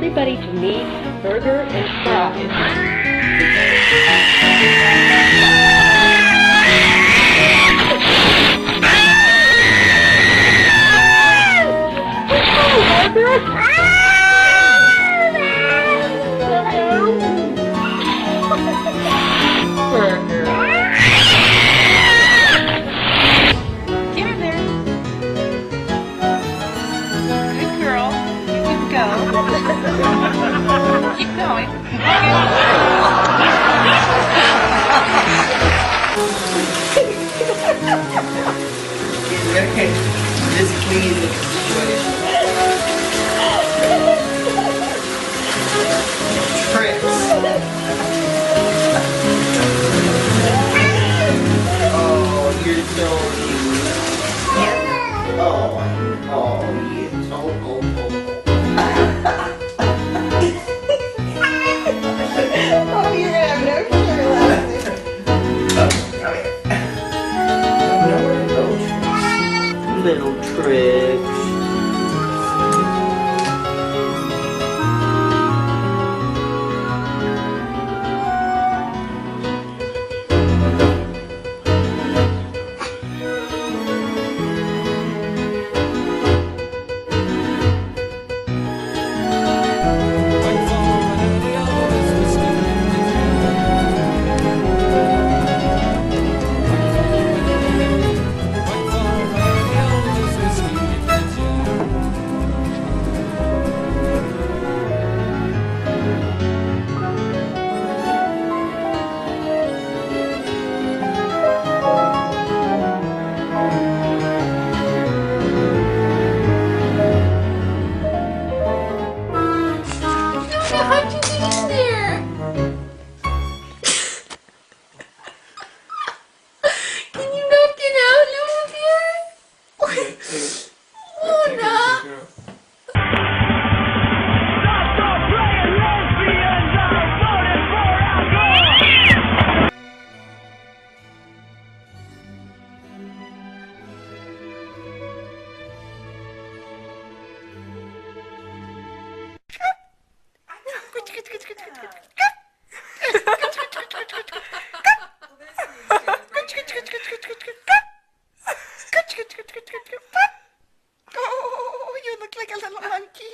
everybody to meet Burger and Fries. Get in there. Good girl. You can go. Keep going. Okay, just clean the situation. Trips. Oh, you're so cute. Yeah. Oh, you're so cool. Oh, you're gonna have no sugar left. Come here. No little tricks. Oh, you look like a little monkey.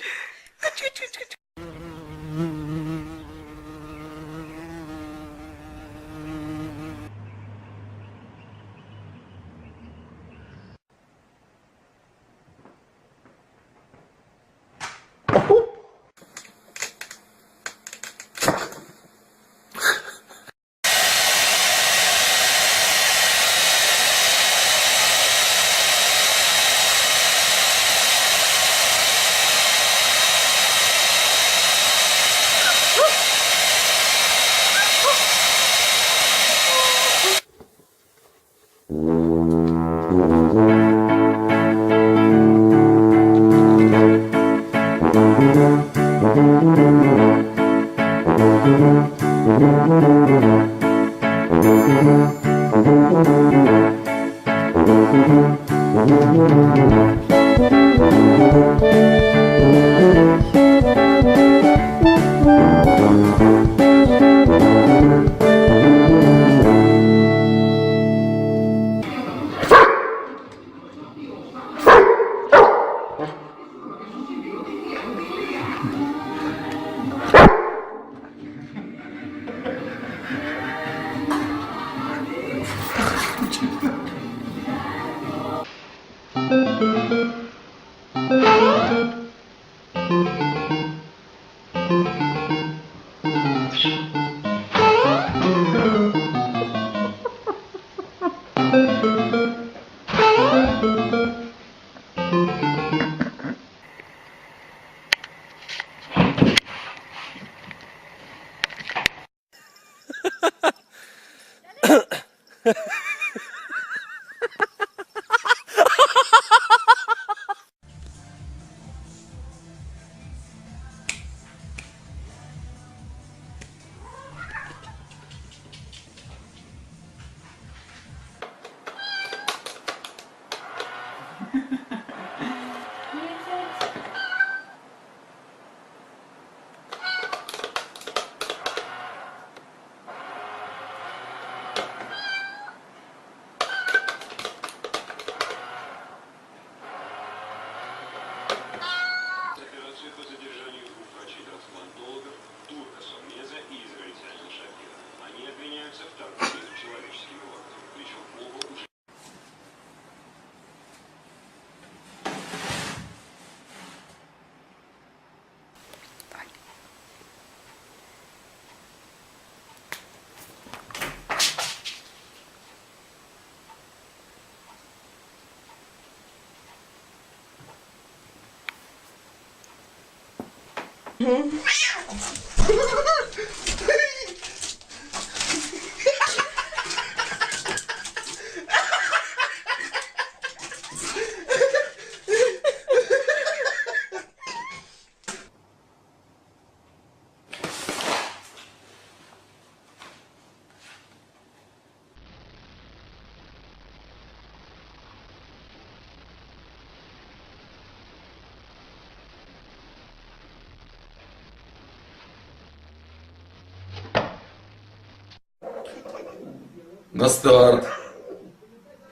На старт.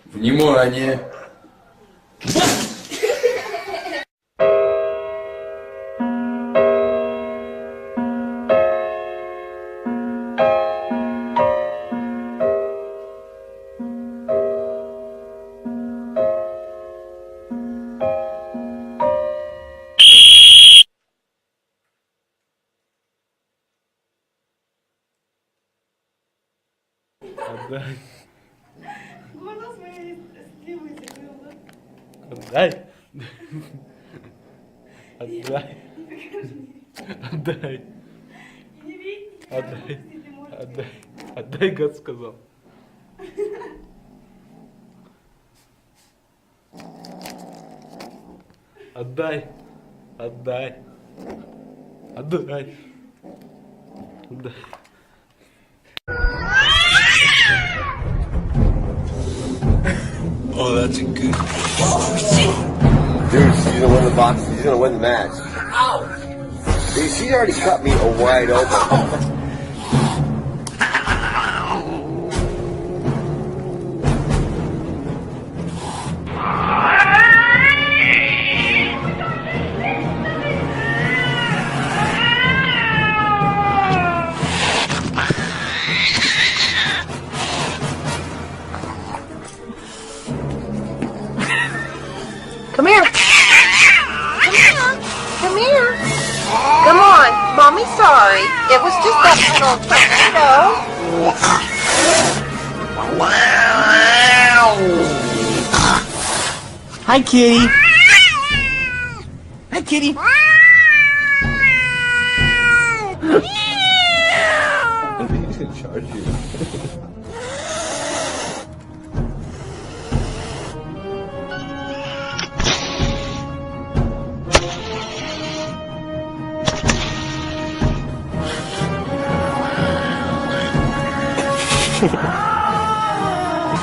Внимание. Отдай. Голос моей сливы закрыла. Отдай. Отдай. Отдай. Не видите? Отдай. Отдай. Отдай, гад сказал. Отдай. Отдай. Отдай. Отдай. Oh, that's a good. Dude, she's gonna win the box. She's gonna win the match. Ow! Dude, she's already cut me a wide open. Come here. Come here. Come here. Come on. Mommy's sorry. It was just that little tornado. Hi, kitty. Hi, kitty. He's gonna charge you.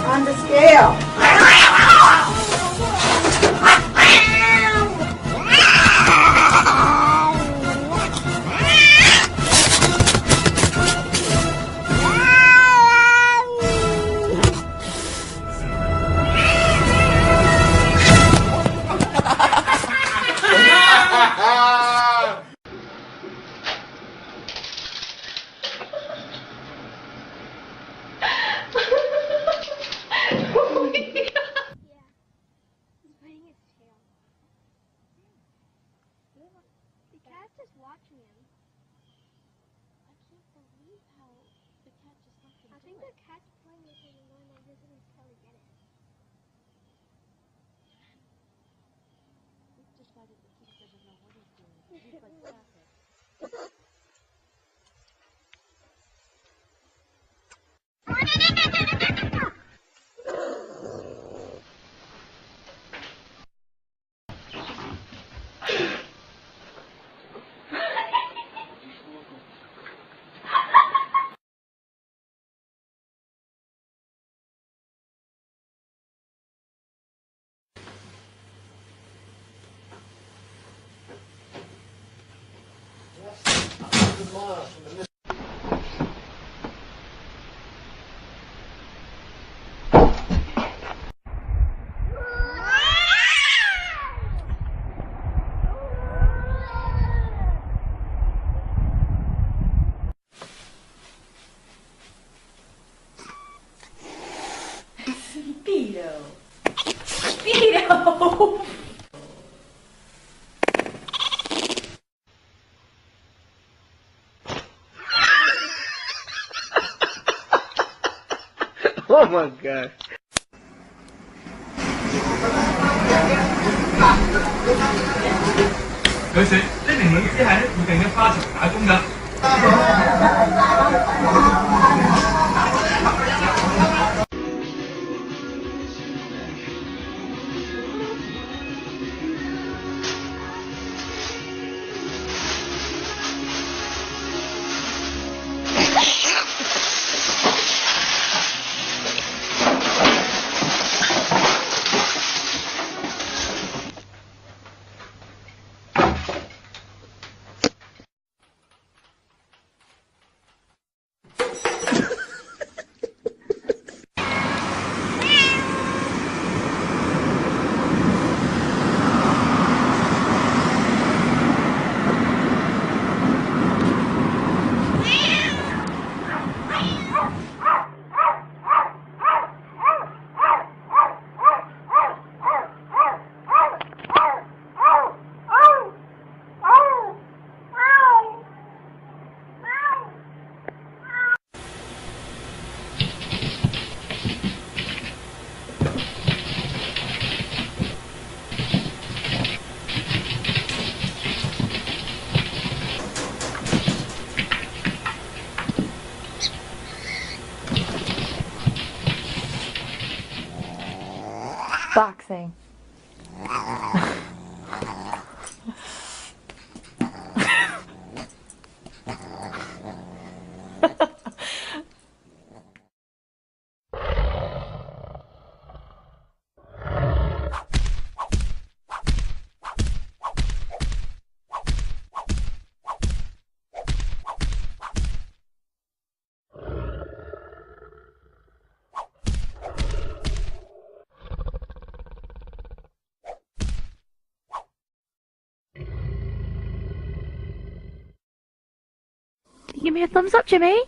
On the scale. The cat's just watching him. I can't believe how the cat just let him. I think the cat's playing with him and going like this and he's trying to get it. We've decided the kid doesn't know what he's doing. He's like sassy. Speedo. Speedo. Oh my god. 佢說呢名女子係喺附近嘅花場打工㗎。Boxing. Give me a thumbs up, Jimmy.